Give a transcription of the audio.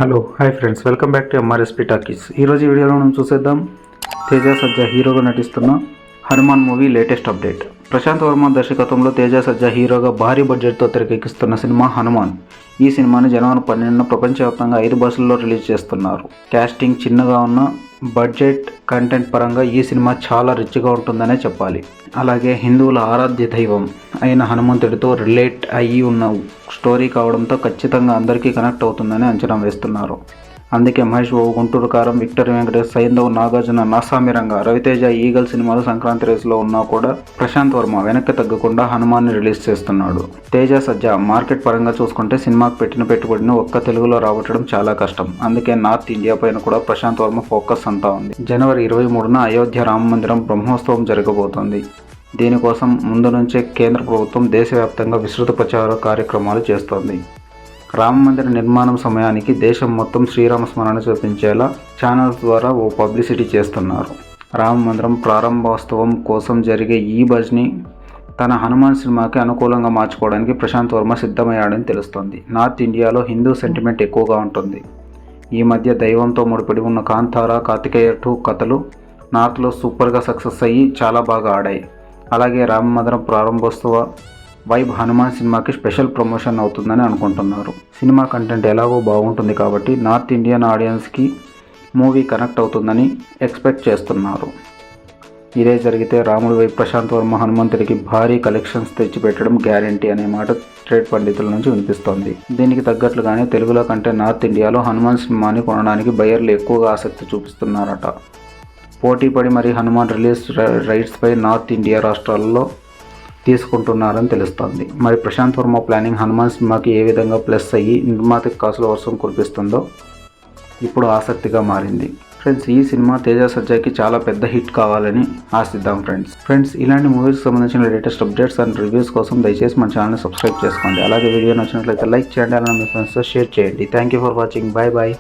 Hello hi friends, welcome back to MRSP Talkies. ఈరోజు ఈ వీడియోలో మనం చూసేద్దాం తేజ సజ్జా హీరోగా నటిస్తున్న Hanuman movie latest update. Prashanth Varma దర్శకత్వంలో తేజ సజ్జా హీరోగా భారీ బడ్జెట్తో తెరకెక్కిస్తున్న సినిమా హనుమాన్. ఈ సినిమాని జనవరి 12న ప్రపంచవ్యాప్తంగా 5 భాషల్లో రిలీజ్ చేస్తున్నారు. క్యాస్టింగ్ చిన్నగా ఉన్న బడ్జెట్ కంటెంట్ పరంగా ఈ సినిమా చాలా రిచ్గా ఉంటుందనే చెప్పాలి. అలాగే హిందువుల ఆరాధ్య దైవం అయిన హనుమంతుడితో రిలేట్ అయ్యి ఉన్న స్టోరీ కావడంతో ఖచ్చితంగా అందరికీ కనెక్ట్ అవుతుందని అంచనా వేస్తున్నారు. అందుకే మహేష్ బాబు గుంటూరు కారం, విక్టర్ వెంకటేష్, సైంధవ్, నాగార్జున, నాసామిరంగా, రవితేజ, ఈగల్ సినిమాలు సంక్రాంతి రేసులో ఉన్నా కూడా ప్రశాంత్ వర్మ వెనక్కి తగ్గకుండా హనుమాన్ని రిలీజ్ చేస్తున్నాడు. తేజ సజ్జా మార్కెట్ పరంగా చూసుకుంటే సినిమాకు పెట్టిన పెట్టుబడిని ఒక్క తెలుగులో రాబట్టడం చాలా కష్టం. అందుకే నార్త్ ఇండియా పైన కూడా ప్రశాంత్ వర్మ ఫోకస్ అంతా ఉంది. జనవరి 23న అయోధ్య రామ మందిరం బ్రహ్మోత్సవం జరగబోతోంది. దీనికోసం ముందు నుంచే కేంద్ర ప్రభుత్వం దేశవ్యాప్తంగా విస్తృత ప్రచార కార్యక్రమాలు చేస్తోంది. రామ మందిర నిర్మాణం సమయానికి దేశం మొత్తం శ్రీరామ స్మరణ చూపించేలా ఛానల్స్ ద్వారా ఓ పబ్లిసిటీ చేస్తున్నారు. రామ మందిరం ప్రారంభోత్సవం కోసం జరిగే ఈ బజ్ని తన హనుమాన్ సినిమాకి అనుకూలంగా మార్చుకోవడానికి ప్రశాంత్ వర్మ సిద్ధమయ్యాడని తెలుస్తోంది. నార్త్ ఇండియాలో హిందూ సెంటిమెంట్ ఎక్కువగా ఉంటుంది. ఈ మధ్య దైవంతో ముడిపడి ఉన్న కాంతారా, కార్తికేయ 2 కథలు నార్త్లో సూపర్గా సక్సెస్ అయ్యి చాలా బాగా ఆడాయి. అలాగే రామ మందిరం ప్రారంభోత్సవ వైబ్ హనుమాన్ సినిమాకి స్పెషల్ ప్రమోషన్ అవుతుందని అనుకుంటున్నారు. సినిమా కంటెంట్ ఎలాగో బాగుంటుంది కాబట్టి నార్త్ ఇండియన్ ఆడియన్స్కి మూవీ కనెక్ట్ అవుతుందని ఎక్స్పెక్ట్ చేస్తున్నారు. ఇదే జరిగితే రాముడి వైపు ప్రశాంత్ వర్మ హనుమంతుడికి భారీ కలెక్షన్స్ తెచ్చిపెట్టడం గ్యారంటీ అనే మాట ట్రేడ్ పండితుల నుంచి వినిపిస్తోంది. దీనికి తగ్గట్లుగానే తెలుగులో కంటే నార్త్ ఇండియాలో హనుమాన్ సినిమాని కొనడానికి బయర్లు ఎక్కువగా ఆసక్తి చూపిస్తున్నారట. పోటీ పడి మరి హనుమాన్ రిలీజ్ రైట్స్పై నార్త్ ఇండియా రాష్ట్రాల్లో తీసుకుంటున్నారని తెలుస్తోంది. మరి ప్రశాంత్ వర్మ ప్లానింగ్ హనుమాన్ సినిమాకి ఏ విధంగా ప్లస్ అయ్యి నిర్మాతకి కాసుల వర్షం కురిపిస్తుందో ఇప్పుడు ఆసక్తిగా మారింది. ఫ్రెండ్స్, ఈ సినిమా తేజ సజ్జాకి చాలా పెద్ద హిట్ కావాలని ఆశిద్దాం. ఫ్రెండ్స్ ఇలాంటి మూవీస్కి సంబంధించిన లేటెస్ట్ అప్డేట్స్ అండ్ రివ్యూస్ కోసం దయచేసి మన ఛానల్ని సబ్స్క్రైబ్ చేసుకోండి. అలాగే వీడియో నచ్చినట్లయితే లైక్ చేయండి, అలాగే మీ ఫ్రెండ్స్తో షేర్ చేయండి. Thank you for watching. Bye bye.